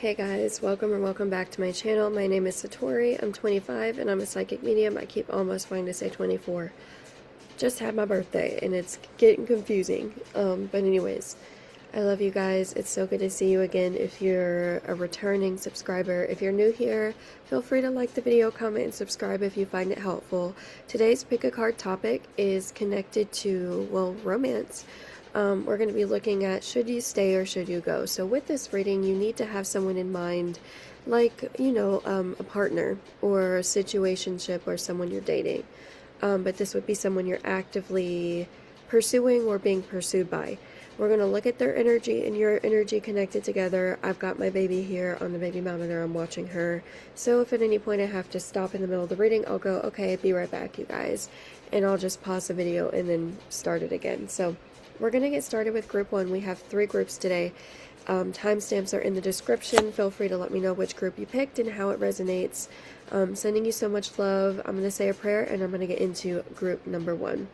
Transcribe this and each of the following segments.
Hey guys, welcome or welcome back to my channel. My name is Satori. I'm 25 and I'm a psychic medium. I keep almost wanting to say 24. Just had my birthday and it's getting confusing. But anyways, I love you guys. It's so good to see you again. If you're a returning subscriber, if you're new here, feel free to like the video, comment, and subscribe if you find it helpful. Today's pick a card topic is connected to, well, romance. We're going to be looking at should you stay or should you go. So with this reading, you need to have someone in mind, like, a partner or a situationship or someone you're dating. But this would be someone you're actively pursuing or being pursued by. We're going to look at their energy and your energy connected together. I've got my baby here on the baby monitor. I'm watching her. So if at any point I have to stop in the middle of the reading, I'll go, okay, be right back, you guys. And I'll just pause the video and then start it again. So we're going to get started with group 1. We have 3 groups today. Timestamps are in the description. Feel free to let me know which group you picked and how it resonates. Sending you so much love. I'm going to say a prayer and I'm going to get into group number 1.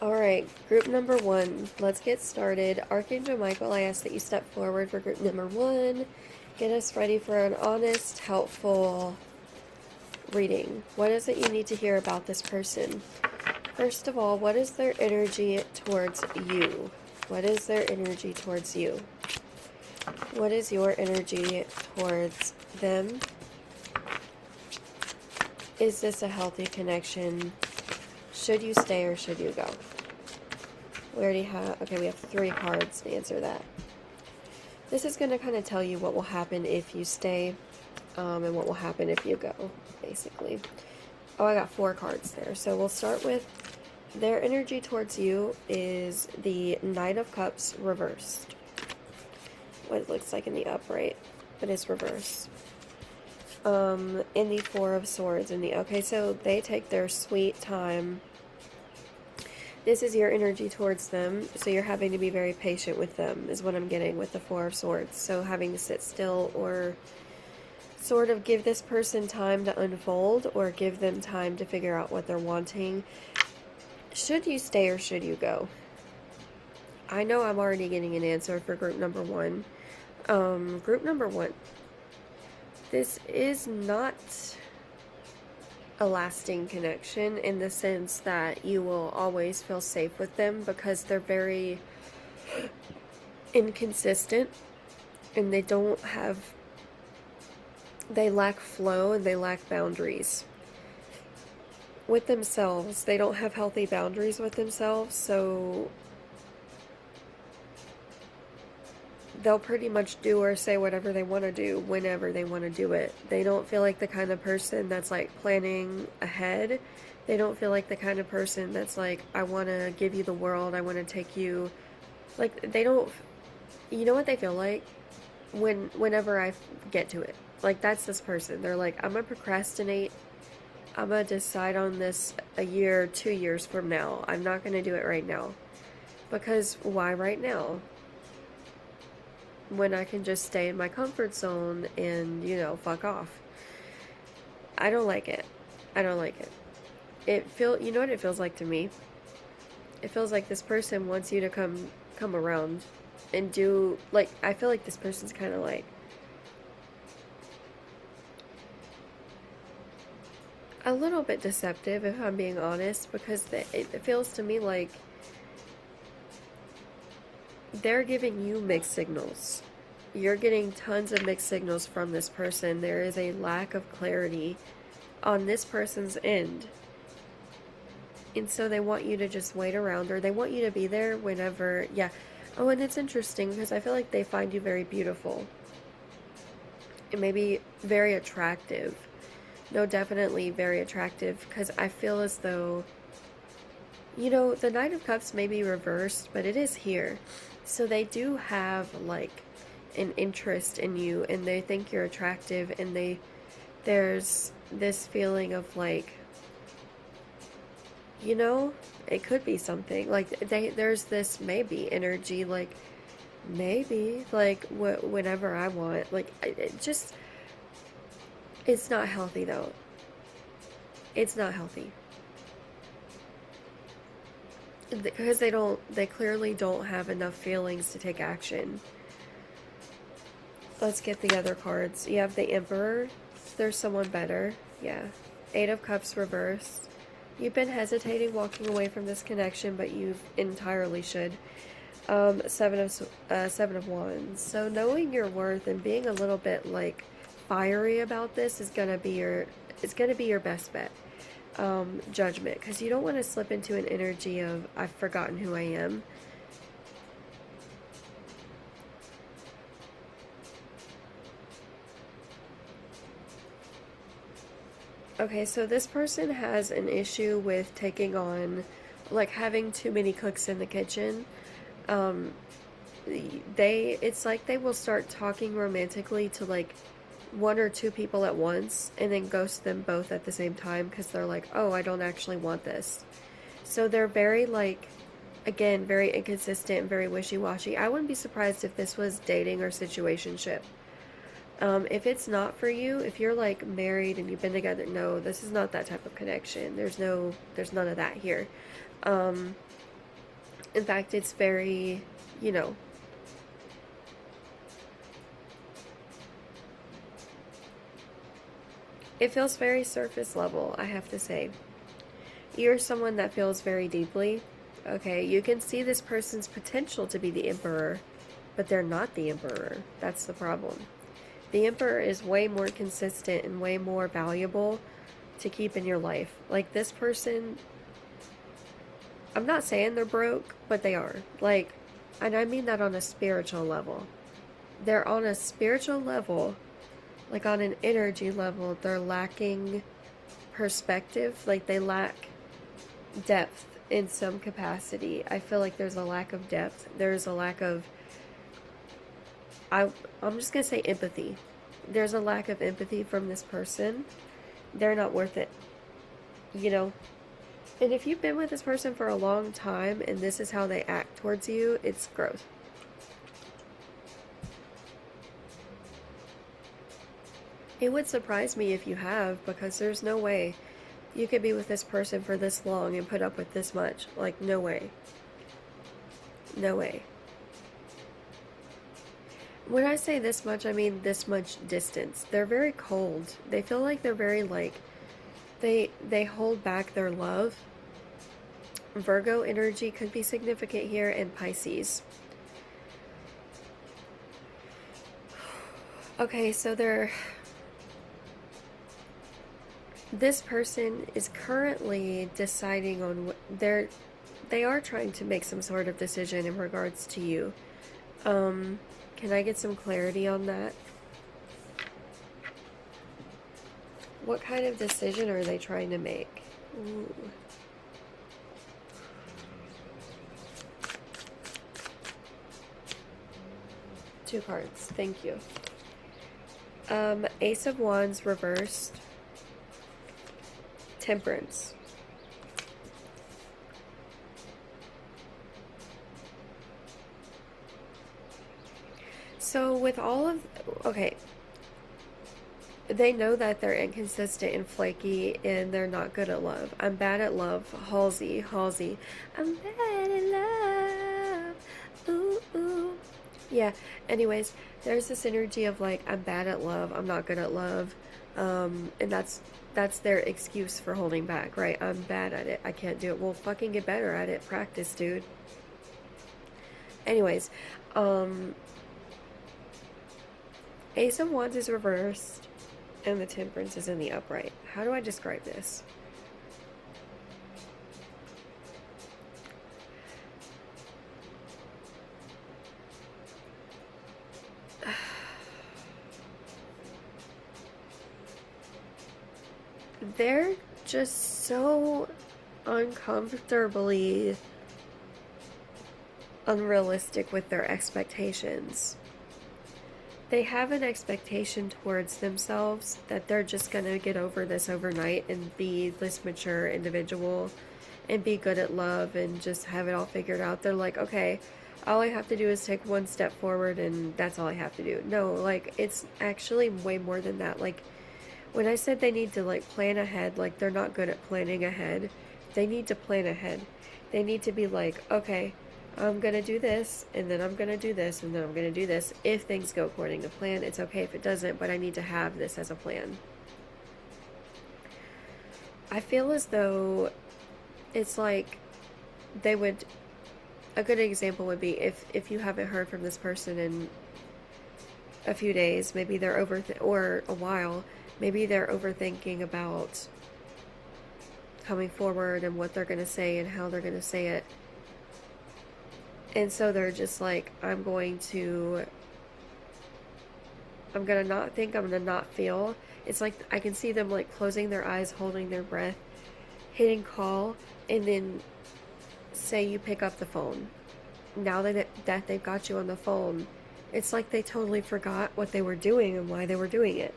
Alright, group number 1. Let's get started. Archangel Michael, I ask that you step forward for group number 1. Get us ready for an honest, helpful reading. What is it you need to hear about this person? First of all, what is their energy towards you? What is their energy towards you? What is your energy towards them? Is this a healthy connection? Should you stay or should you go? We already have, okay, we have 3 cards to answer that. This is going to kind of tell you what will happen if you stay and what will happen if you go, basically. Oh, I got 4 cards there. So we'll start with their energy towards you is the Knight of Cups reversed. What it looks like in the upright, but it's reversed. In the Four of Swords in the, okay, so they take their sweet time. This is your energy towards them, so you're having to be very patient with them, is what I'm getting with the Four of Swords. So having to sit still or sort of give this person time to unfold or give them time to figure out what they're wanting. Should you stay or should you go? I know I'm already getting an answer for group number 1. Group number 1. This is not a lasting connection in the sense that you will always feel safe with them because they're very inconsistent and they lack flow and they lack boundaries. With themselves, they don't have healthy boundaries with themselves, so they'll pretty much do or say whatever they want to do whenever they want to do it. They don't feel like the kind of person that's like planning ahead. They don't feel like the kind of person that's like, I want to give you the world, I want to take you, like, they don't, you know what they feel like? Whenever I get to it. Like, that's this person. They're like, I'm going to procrastinate. I'm going to decide on this a year, 2 years from now. I'm not going to do it right now. Because why right now? When I can just stay in my comfort zone and, fuck off. I don't like it. I don't like it. You know what it feels like to me? It feels like this person wants you to come around and do, like, I feel like this person's kind of like a little bit deceptive, if I'm being honest, because it feels to me like they're giving you mixed signals. You're getting tons of mixed signals from this person. There is a lack of clarity on this person's end. And so they want you to just wait around, or they want you to be there whenever, yeah. Oh, and it's interesting because I feel like they find you very beautiful. And maybe very attractive. No, definitely very attractive, because I feel as though, the Knight of Cups may be reversed, but it is here. So they do have, like, an interest in you, and they think you're attractive, and there's this feeling of, like, it could be something. Like, there's this maybe energy, like, maybe, like, whenever I want. Like, it's not healthy, though. It's not healthy. because they clearly don't have enough feelings to take action. Let's get the other cards. You have the Emperor. There's someone better. Yeah. Eight of Cups reversed. You've been hesitating walking away from this connection, but you entirely should. Seven of Wands. So knowing your worth and being a little bit like fiery about this is gonna be your best bet. Judgment, because you don't want to slip into an energy of I've forgotten who I am. Okay, so this person has an issue with taking on, like, having too many cooks in the kitchen. It's like they will start talking romantically to, like, one or two people at once and then ghost them both at the same time because they're like, oh, I don't actually want this. So they're very, like, again, very inconsistent and very wishy-washy. I wouldn't be surprised if this was dating or situationship. If it's not for you, if you're like married and you've been together, no, this is not that type of connection. There's none of that here. In fact, it's very, you know, it feels very surface level, I have to say. You're someone that feels very deeply. Okay, you can see this person's potential to be the Emperor, but they're not the Emperor. That's the problem. The Emperor is way more consistent and way more valuable to keep in your life. Like, this person, I'm not saying they're broke, but they are. Like, and I mean that on a spiritual level. They're on a spiritual level, like on an energy level, they're lacking perspective. Like, they lack depth in some capacity. I feel like there's a lack of depth. There's a lack of, I'm just going to say empathy. There's a lack of empathy from this person. They're not worth it, you know? And if you've been with this person for a long time and this is how they act towards you, it's growth. It would surprise me if you have, because there's no way you could be with this person for this long and put up with this much. Like, no way. No way. When I say this much, I mean this much distance. They're very cold. They feel like they're very, like, they hold back their love. Virgo energy could be significant here, and Pisces. Okay, so this person is currently deciding on what they are trying to make some sort of decision in regards to you. Can I get some clarity on that? What kind of decision are they trying to make? Ooh. Two cards. Thank you. Ace of Wands reversed. Temperance. So with all of, okay, they know that they're inconsistent and flaky and they're not good at love. I'm bad at love. Halsey. I'm bad at love. Ooh, ooh. Yeah, anyways, there's this energy of like, I'm bad at love. I'm not good at love. And that's their excuse for holding back, right? I'm bad at it. I can't do it. Well, fucking get better at it. Practice, dude. Anyways, Ace of Wands is reversed, and the Temperance is in the upright. How do I describe this? They're just so uncomfortably unrealistic with their expectations. They have an expectation towards themselves that they're just going to get over this overnight and be this mature individual and be good at love and just have it all figured out. They're like, okay, all I have to do is take one step forward and that's all I have to do. No, like, it's actually way more than that. Like, when I said they need to, like, plan ahead, like, they're not good at planning ahead. They need to plan ahead. They need to be like, okay, I'm going to do this, and then I'm going to do this, and then I'm going to do this. If things go according to plan, it's okay if it doesn't, but I need to have this as a plan. I feel as though it's like they would, a good example would be if you haven't heard from this person in a few days, maybe they're or a while, maybe they're overthinking about coming forward and what they're going to say and how they're going to say it. And so they're just like, I'm going to not think, I'm going to not feel. It's like I can see them like closing their eyes, holding their breath, hitting call, and then say you pick up the phone. Now that they've got you on the phone, it's like they totally forgot what they were doing and why they were doing it.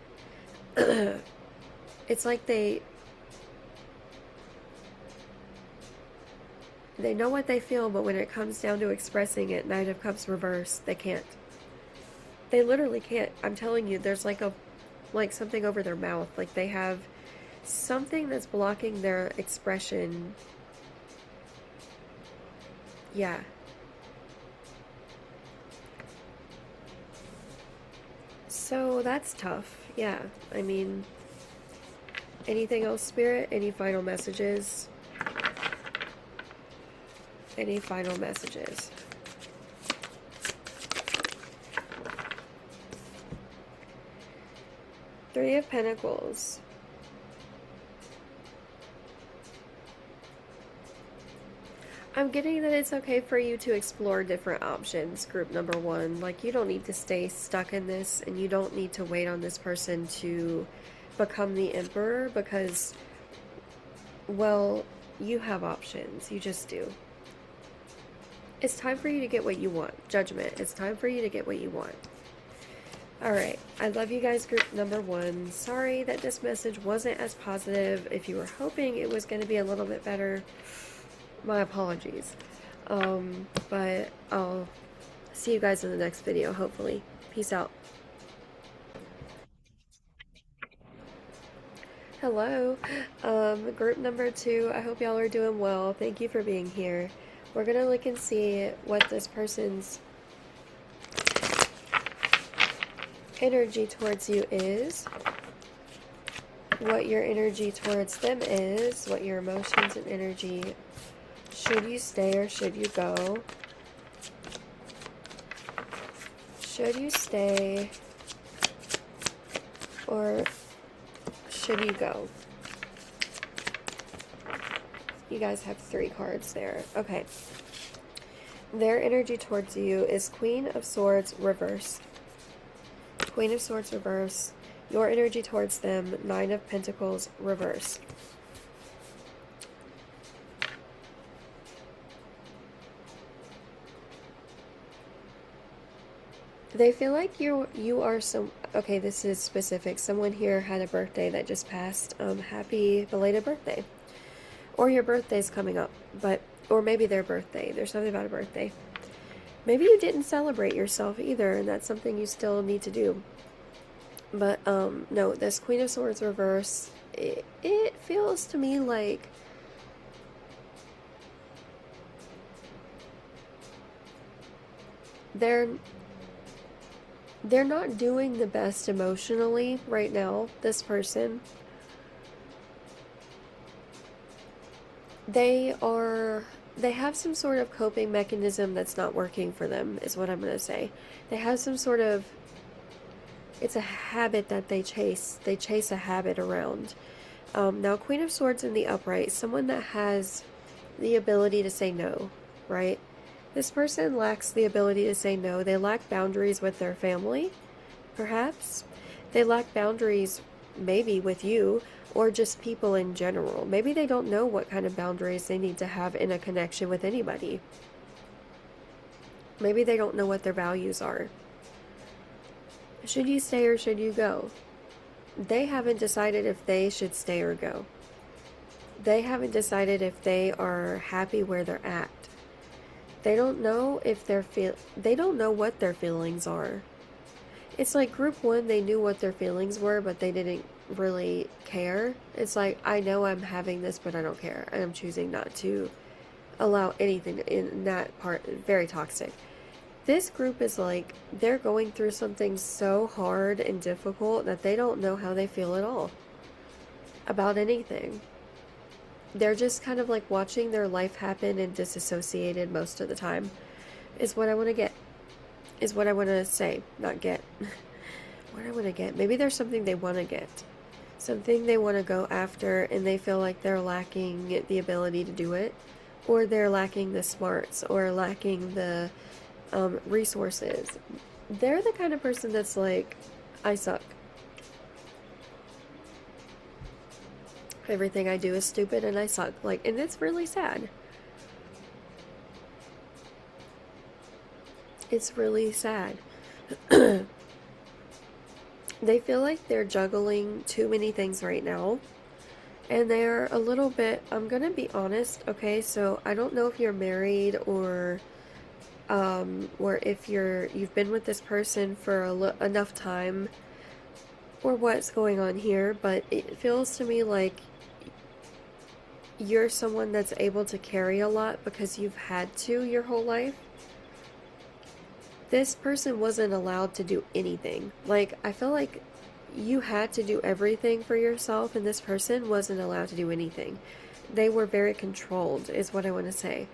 It's like they know what they feel, but when it comes down to expressing it, Knight of Cups reversed, they can't. They literally can't. I'm telling you, there's like something over their mouth. Like they have something that's blocking their expression. Yeah. So that's tough. Yeah. I mean, anything else, Spirit? Any final messages? Any final messages? Three of Pentacles. I'm getting that it's okay for you to explore different options, group number one. Like, you don't need to stay stuck in this, and you don't need to wait on this person to become the Emperor, because, well, you have options. You just do. It's time for you to get what you want. Judgment. It's time for you to get what you want. Alright, I love you guys, group number one. Sorry that this message wasn't as positive. If you were hoping it was going to be a little bit better, my apologies. But I'll see you guys in the next video, hopefully. Peace out. Hello, group number two. I hope y'all are doing well. Thank you for being here. We're going to look and see what this person's energy towards you is, what your energy towards them is, what your emotions and energy. Should you stay or should you go? Should you stay or should you go? You guys have 3 cards there. Okay. Their energy towards you is Queen of Swords reversed. Queen of Swords reverse. Your energy towards them, 9 of Pentacles reverse. They feel like you are some. Okay, this is specific. Someone here had a birthday that just passed. Happy belated birthday, or your birthday's coming up, or maybe their birthday. There's something about a birthday. Maybe you didn't celebrate yourself either, and that's something you still need to do. But, no, this Queen of Swords reverse, it feels to me like they're not doing the best emotionally right now, this person. They have some sort of coping mechanism that's not working for them, is what I'm going to say. They have some sort of, it's a habit that they chase. They chase a habit around. Now, Queen of Swords in the upright, someone that has the ability to say no, right? This person lacks the ability to say no. They lack boundaries with their family, perhaps. They lack boundaries maybe with you, or just people in general. Maybe they don't know what kind of boundaries they need to have in a connection with anybody. Maybe they don't know what their values are. Should you stay or should you go? They haven't decided if they should stay or go. They haven't decided if they are happy where they're at. They don't know if they don't know what their feelings are. It's like group one, they knew what their feelings were, but they didn't really care. It's like, I know I'm having this, but I don't care. I'm choosing not to allow anything in that part. Very toxic. This group is like, they're going through something so hard and difficult that they don't know how they feel at all about anything. They're just kind of like watching their life happen and disassociated most of the time, is what I want to get. Is what I want to say, not get. What I want to get. Maybe there's something they want to get. Something they want to go after, and they feel like they're lacking the ability to do it. Or they're lacking the smarts, or lacking the resources. They're the kind of person that's like, I suck. Everything I do is stupid and I suck. Like, and it's really sad. It's really sad. They feel like they're juggling too many things right now. And they're a little bit, I'm gonna be honest, okay? So I don't know if you're married or if you've been with this person for enough time or what's going on here, but it feels to me like you're someone that's able to carry a lot because you've had to your whole life. This person wasn't allowed to do anything. Like, I feel like you had to do everything for yourself, and this person wasn't allowed to do anything. They were very controlled, is what I want to say.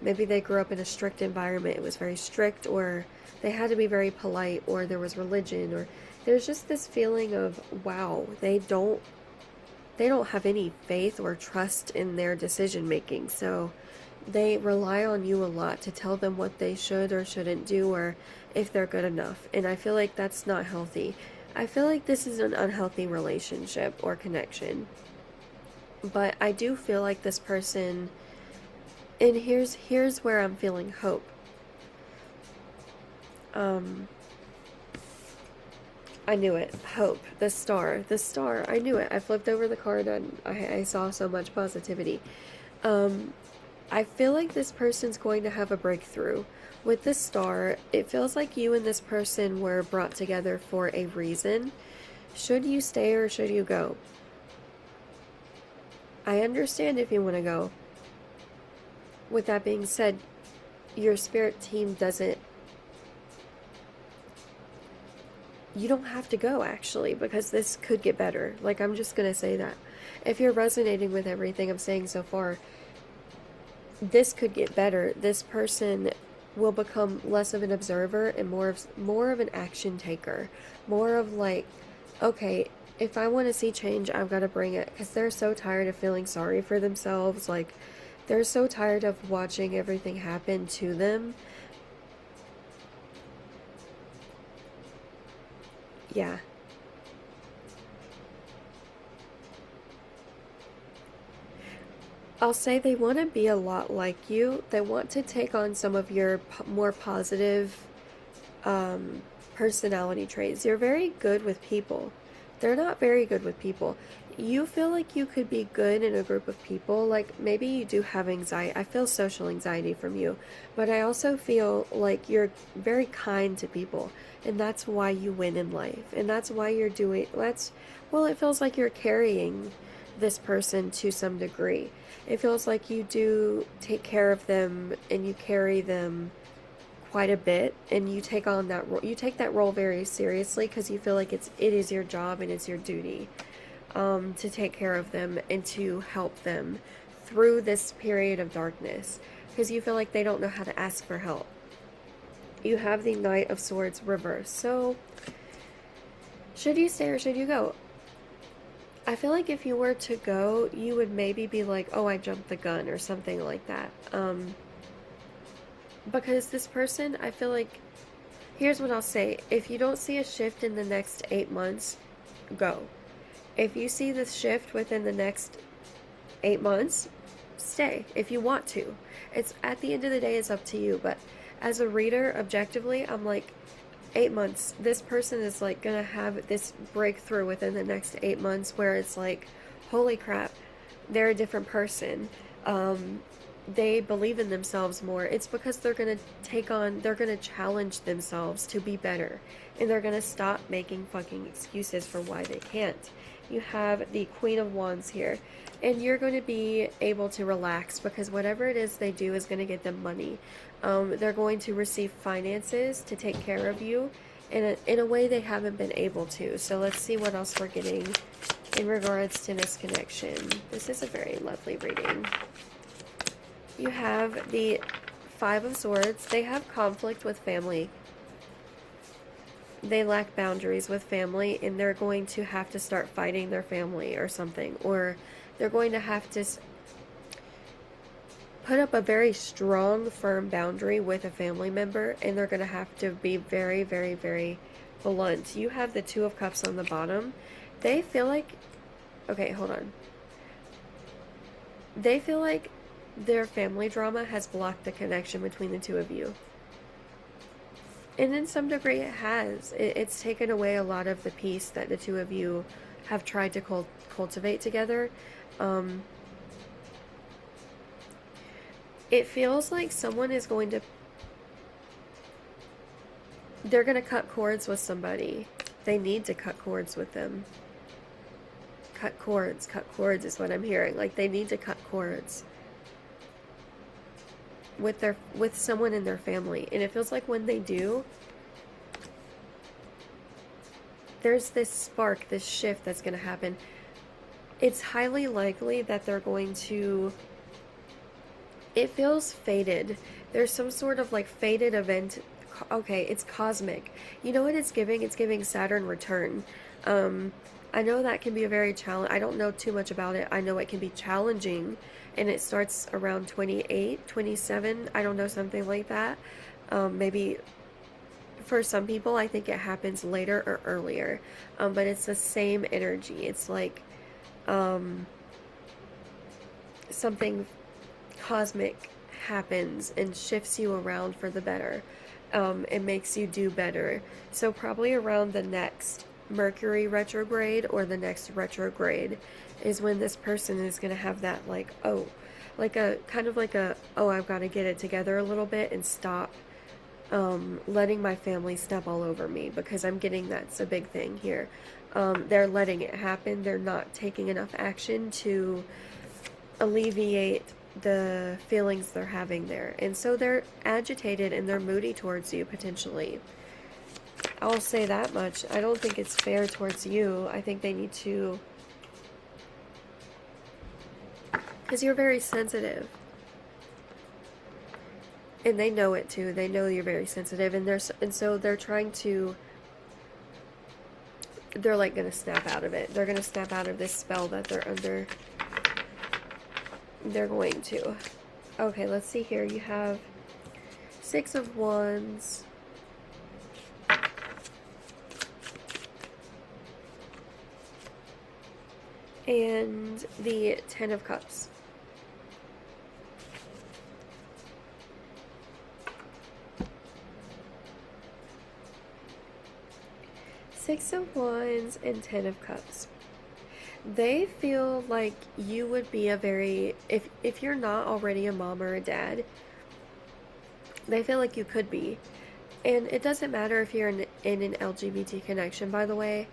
Maybe they grew up in a strict environment. It was very strict, or they had to be very polite, or there was religion, or there's just this feeling of, wow, they don't have any faith or trust in their decision making. So they rely on you a lot to tell them what they should or shouldn't do, or if they're good enough. And I feel like that's not healthy. I feel like this is an unhealthy relationship or connection. But I do feel like this person, and here's where I'm feeling hope. I knew it. Hope. The star. I knew it. I flipped over the card and I saw so much positivity. I feel like this person's going to have a breakthrough. With the star, it feels like you and this person were brought together for a reason. Should you stay or should you go? I understand if you want to go. With that being said, your spirit team doesn't... You don't have to go, actually, because this could get better. Like, I'm just going to say that. If you're resonating with everything I'm saying so far, this could get better. This person will become less of an observer and more of an action taker. More of like, okay, if I want to see change, I've got to bring it. Because they're so tired of feeling sorry for themselves. Like, they're so tired of watching everything happen to them. Yeah. I'll say they want to be a lot like you. They want to take on some of your more positive personality traits. You're very good with people. They're not very good with people. You feel like you could be good in a group of people. Like, maybe you do have anxiety. I feel social anxiety from you. But I also feel like you're very kind to people. And that's why you win in life. And that's why you're doing... Well, it feels like you're carrying this person to some degree. It feels like you do take care of them and you carry them quite a bit, and you take on that role. You take that role very seriously because you feel like it is your job and it's your duty to take care of them and to help them through this period of darkness, because you feel like they don't know how to ask for help. You have the Knight of Swords reversed. So should you stay or should you go? I feel like if you were to go, you would maybe be like, oh, I jumped the gun or something like that. Because this person, I feel like, here's what I'll say. If you don't see a shift in the next 8 months, go. If you see this shift within the next 8 months, stay if you want to. It's at the end of the day, it's up to you. But as a reader, objectively, I'm like, 8 months. This person is like gonna have this breakthrough within the next 8 months where it's like, holy crap, they're a different person. They believe in themselves more. It's because they're gonna they're gonna challenge themselves to be better, and they're gonna stop making fucking excuses for why they can't. You have the Queen of Wands here. And you're going to be able to relax because whatever it is they do is going to get them money. They're going to receive finances to take care of you in a way they haven't been able to. So let's see what else we're getting in regards to this connection. This is a very lovely reading. You have the Five of Swords. They have conflict with family. They lack boundaries with family, and they're going to have to start fighting their family or something. Or they're going to have to put up a very strong, firm boundary with a family member, and they're going to have to be very, very, very blunt. You have the Two of Cups on the bottom. They feel like... Okay, hold on. They feel like their family drama has blocked the connection between the two of you. And in some degree it has. It's taken away a lot of the peace that the two of you have tried to cultivate together. It feels like someone is going to... They're going to cut cords with somebody. They need to cut cords with them. Cut cords is what I'm hearing. Like, they need to cut cords with someone in their family. And it feels like when they do, there's this spark, this shift that's going to happen. It's highly likely that they're going to... It feels fated. There's some sort of like fated event. Okay, it's cosmic. You know what it's giving? It's giving Saturn return. I know that can be a very challenge. I don't know too much about it. I know it can be challenging, and it starts around 28, 27. I don't know, something like that. Maybe for some people, I think it happens later or earlier. But it's the same energy. It's like something cosmic happens and shifts you around for the better. It makes you do better. So probably around the next Mercury retrograde or the next retrograde is when this person is going to have that, like, oh, like a kind of like a, oh, I've got to get it together a little bit and stop letting my family step all over me, because I'm getting that's a big thing here. They're letting it happen. They're not taking enough action to alleviate the feelings they're having there. And so they're agitated and they're moody towards you, potentially. I'll say that much. I don't think it's fair towards you. I think they need to... Because you're very sensitive. And they know it too. They know you're very sensitive. And so they're trying to... They're like going to snap out of it. They're going to snap out of this spell that they're under. They're going to. Okay, let's see here. You have Six of Wands. And the Ten of Cups. Six of Wands and Ten of Cups. They feel like you would be a very... If you're not already a mom or a dad, they feel like you could be. And it doesn't matter if you're in an LGBT connection, by the way,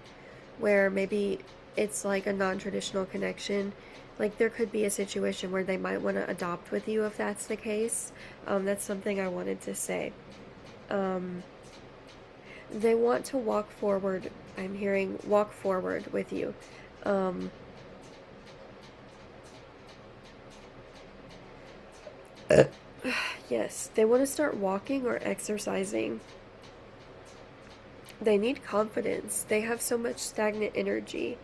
where maybe it's like a non-traditional connection. Like, there could be a situation where they might want to adopt with you if that's the case. That's something I wanted to say. They want to walk forward. I'm hearing walk forward with you. Yes, they want to start walking or exercising. They need confidence. They have so much stagnant energy.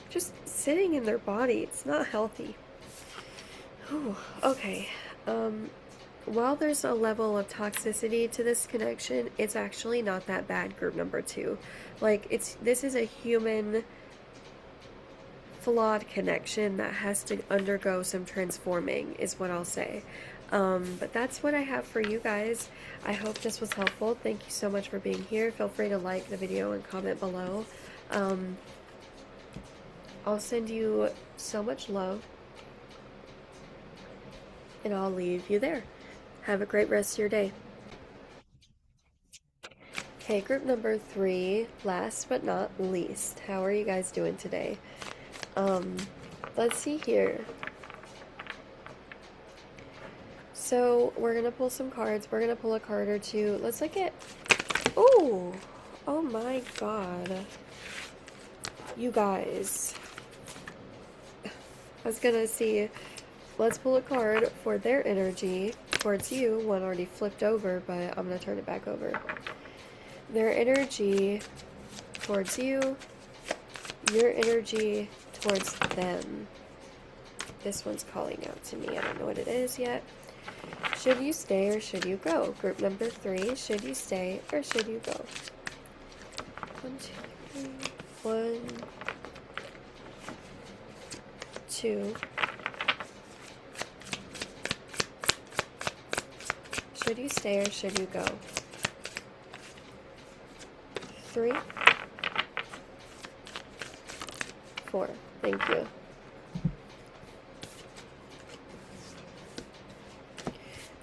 Just sitting in their body, it's not healthy. Whew, okay. While there's a level of toxicity to this connection, it's actually not that bad, group number 2. Like, this is a human flawed connection that has to undergo some transforming, is what I'll say. But that's what I have for you guys. I hope this was helpful. Thank you so much for being here. Feel free to like the video and comment below. I'll send you so much love, and I'll leave you there. Have a great rest of your day. Okay, group number 3, last but not least. How are you guys doing today? Let's see here. So, we're going to pull some cards. We're going to pull a card or two. Let's look at... Oh! Oh my god. You guys. I was going to see... Let's pull a card for their energy towards you. One already flipped over, but I'm going to turn it back over. Their energy towards you. Your energy towards them. This one's calling out to me. I don't know what it is yet. Should you stay or should you go? Group number 3. Should you stay or should you go? 1, 2, 3. 1, 2. Should you stay or should you go? 3, 4. Thank you.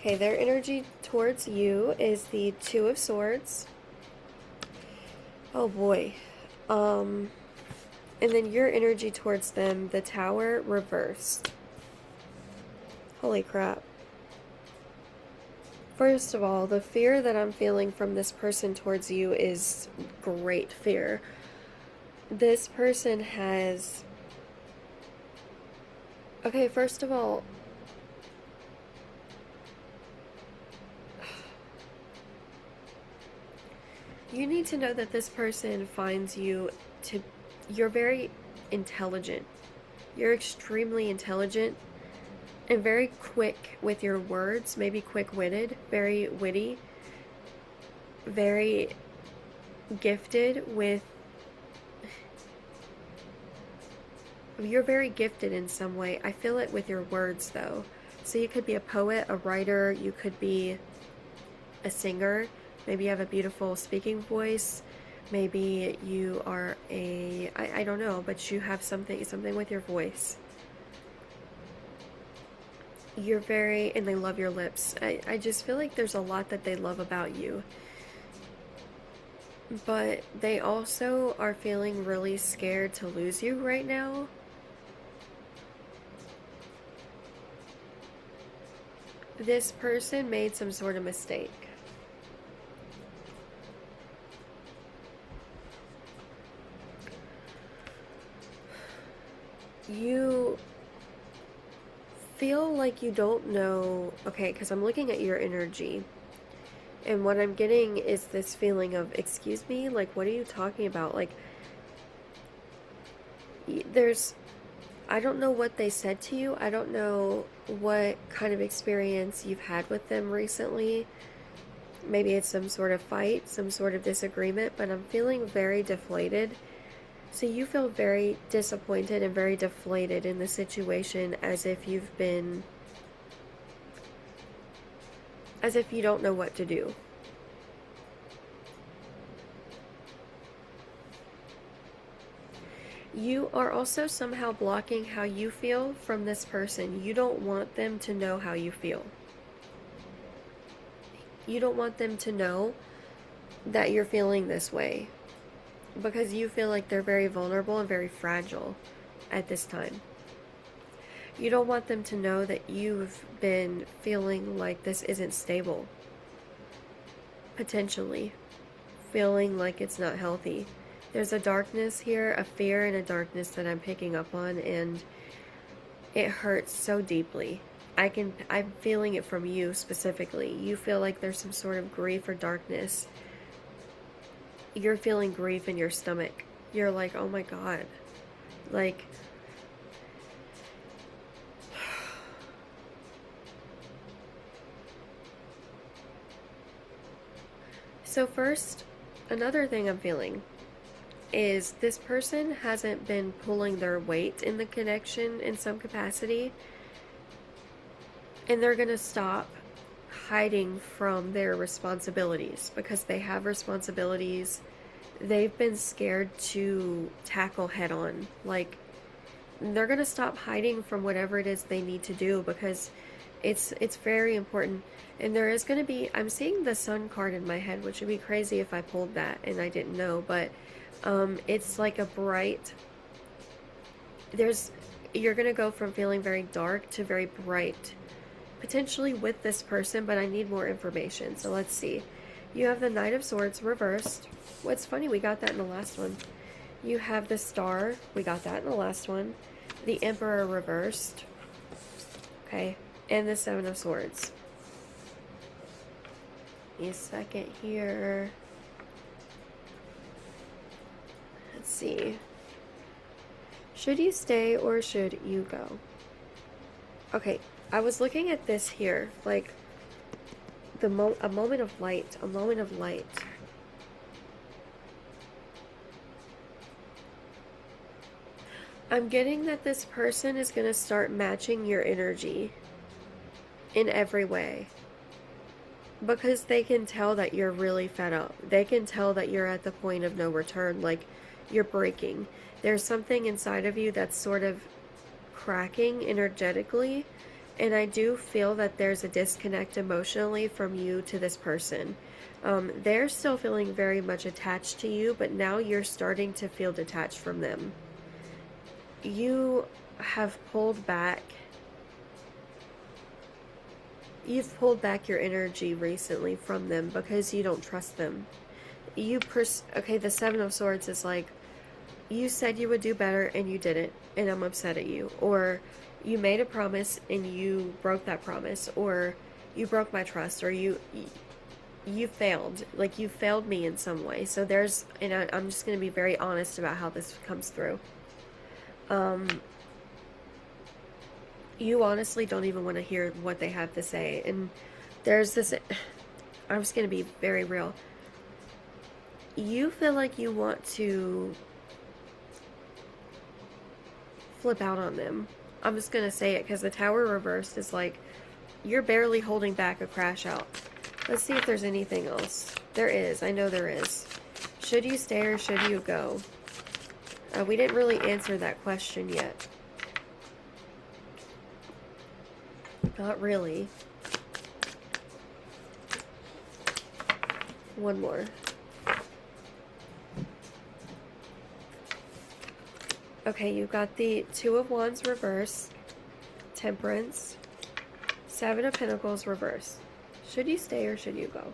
Okay, their energy towards you is the 2 of Swords. Oh boy. And then your energy towards them, the Tower reversed. Holy crap. First of all, the fear that I'm feeling from this person towards you is great fear. This person has... Okay, first of all, you need to know that this person finds you to... You're very intelligent. You're extremely intelligent and very quick with your words, maybe quick-witted, very witty, very gifted with... You're very gifted in some way. I feel it with your words, though. So you could be a poet, a writer, you could be a singer, maybe you have a beautiful speaking voice, maybe you are a... I don't know, but you have something with your voice. You're very... and they love your lips. I just feel like there's a lot that they love about you. But they also are feeling really scared to lose you right now. This person made some sort of mistake. You feel like you don't know... Okay, because I'm looking at your energy. And what I'm getting is this feeling of, excuse me? Like, what are you talking about? Like, there's... I don't know what they said to you. I don't know what kind of experience you've had with them recently. Maybe it's some sort of fight, some sort of disagreement, but I'm feeling very deflated. So you feel very disappointed and very deflated in the situation, as if you've been... as if you don't know what to do. You are also somehow blocking how you feel from this person. You don't want them to know how you feel. You don't want them to know that you're feeling this way, because you feel like they're very vulnerable and very fragile at this time. You don't want them to know that you've been feeling like this isn't stable. Potentially. Feeling like it's not healthy. There's a darkness here, a fear and a darkness that I'm picking up on, and it hurts so deeply. I'm feeling it from you specifically. You feel like there's some sort of grief or darkness. You're feeling grief in your stomach. You're like, oh my god. Like... So first, another thing I'm feeling is this person hasn't been pulling their weight in the connection in some capacity, and they're gonna stop hiding from their responsibilities, because they have responsibilities they've been scared to tackle head on. Like, they're gonna stop hiding from whatever it is they need to do, because It's very important. And there is going to be, I'm seeing the sun card in my head, which would be crazy if I pulled that and I didn't know, but it's like a bright, you're going to go from feeling very dark to very bright, potentially with this person, but I need more information. So let's see. You have the Knight of Swords reversed. What's funny, we got that in the last one. You have the Star. We got that in the last one. The Emperor reversed. Okay. And the Seven of Swords. Give me a second here. Let's see. Should you stay or should you go? Okay. I was looking at this here. Like, a moment of light. A moment of light. I'm getting that this person is going to start matching your energy in every way. Because they can tell that you're really fed up. They can tell that you're at the point of no return. Like, you're breaking. There's something inside of you that's sort of cracking energetically. And I do feel that there's a disconnect emotionally from you to this person. They're still feeling very much attached to you, but now you're starting to feel detached from them. You have pulled back. You've pulled back your energy recently from them because you don't trust them. Okay, the Seven of Swords is like, you said you would do better and you didn't, and I'm upset at you. Or you made a promise and you broke that promise, or you broke my trust, or you failed. Like, you failed me in some way. So there's, and I'm just going to be very honest about how this comes through. You honestly don't even want to hear what they have to say. And there's this, I'm just going to be very real. You feel like you want to flip out on them. I'm just going to say it because the Tower reversed is like, you're barely holding back a crash out. Let's see if there's anything else. There is. I know there is. Should you stay or should you go? We didn't really answer that question yet. Not really. One more. Okay, you've got the Two of Wands reverse, Temperance, Seven of Pentacles reverse. Should you stay or should you go?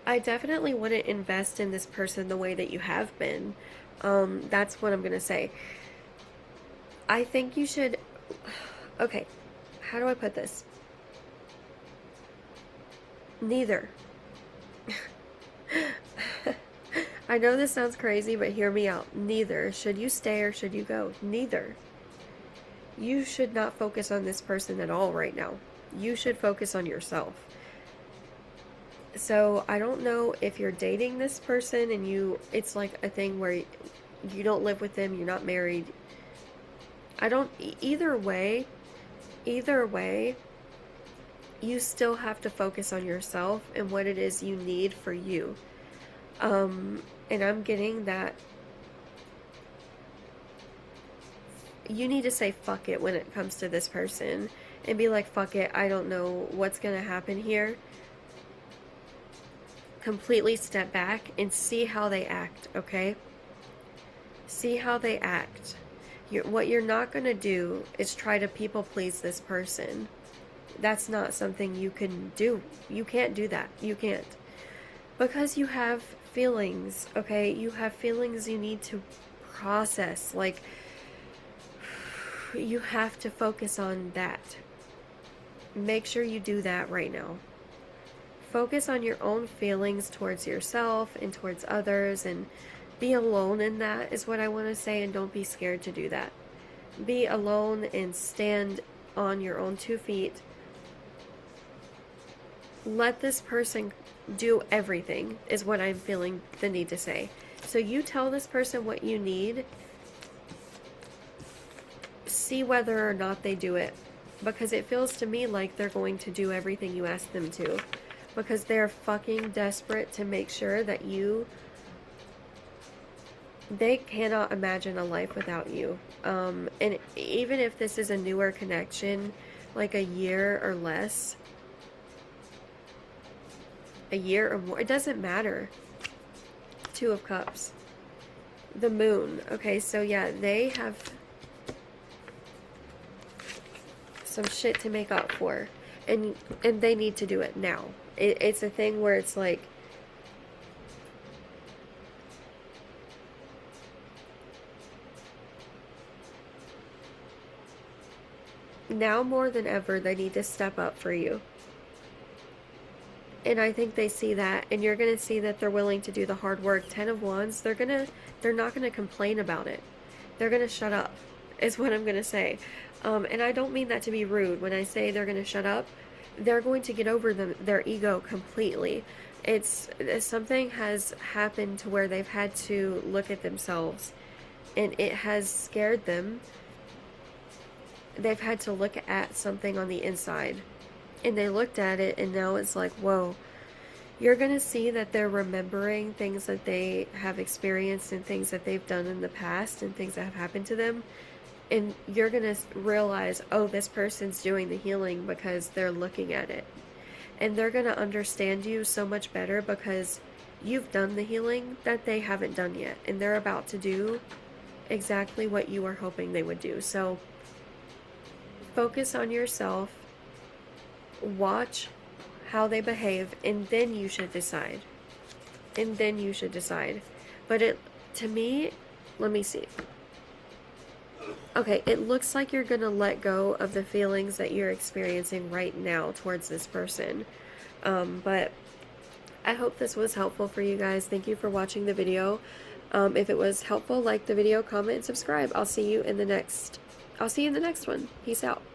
I definitely wouldn't invest in this person the way that you have been. That's what I'm going to say. I think you should... Okay, how do I put this? Neither. I know this sounds crazy, but hear me out. Neither. Should you stay or should you go? Neither. You should not focus on this person at all right now. You should focus on yourself. So I don't know if you're dating this person and it's like a thing where you don't live with them, you're not married. Either way, you still have to focus on yourself and what it is you need for you. And I'm getting that you need to say fuck it when it comes to this person and be like, fuck it, I don't know what's gonna happen here. Completely step back and see how they act, okay? See how they act. What you're not gonna do is try to people please this person. That's not something you can do. You can't do that. You can't. Because you have feelings, okay? You have feelings you need to process. Like, you have to focus on that. Make sure you do that right now. Focus on your own feelings towards yourself and towards others, and be alone in that is what I want to say, and don't be scared to do that. Be alone and stand on your own 2 feet. Let this person do everything, is what I'm feeling the need to say. So you tell this person what you need. See whether or not they do it. Because it feels to me like they're going to do everything you ask them to. Because they're fucking desperate to make sure that they cannot imagine a life without you. And even if this is a newer connection, like a year or less, a year or more, it doesn't matter. Two of Cups. The Moon. Okay, so yeah, they have some shit to make up for, and they need to do it now. It's a thing where it's like, now more than ever, they need to step up for you. And I think they see that, and you're going to see that they're willing to do the hard work. 10 of Wands, they're not going to complain about it. They're going to shut up, is what I'm going to say. And I don't mean that to be rude. When I say they're going to shut up, they're going to get over their ego completely. It's something has happened to where they've had to look at themselves, and it has scared them. They've had to look at something on the inside, and they looked at it, and now it's like, whoa. You're going to see that they're remembering things that they have experienced and things that they've done in the past and things that have happened to them. And you're going to realize, oh, this person's doing the healing because they're looking at it. And they're going to understand you so much better because you've done the healing that they haven't done yet. And they're about to do exactly what you were hoping they would do. So focus on yourself. Watch how they behave, and then you should decide. And then you should decide. But to me, let me see. Okay, it looks like you're going to let go of the feelings that you're experiencing right now towards this person. But I hope this was helpful for you guys. Thank you for watching the video. If it was helpful, like the video, comment, and subscribe. I'll see you in the next one. Peace out.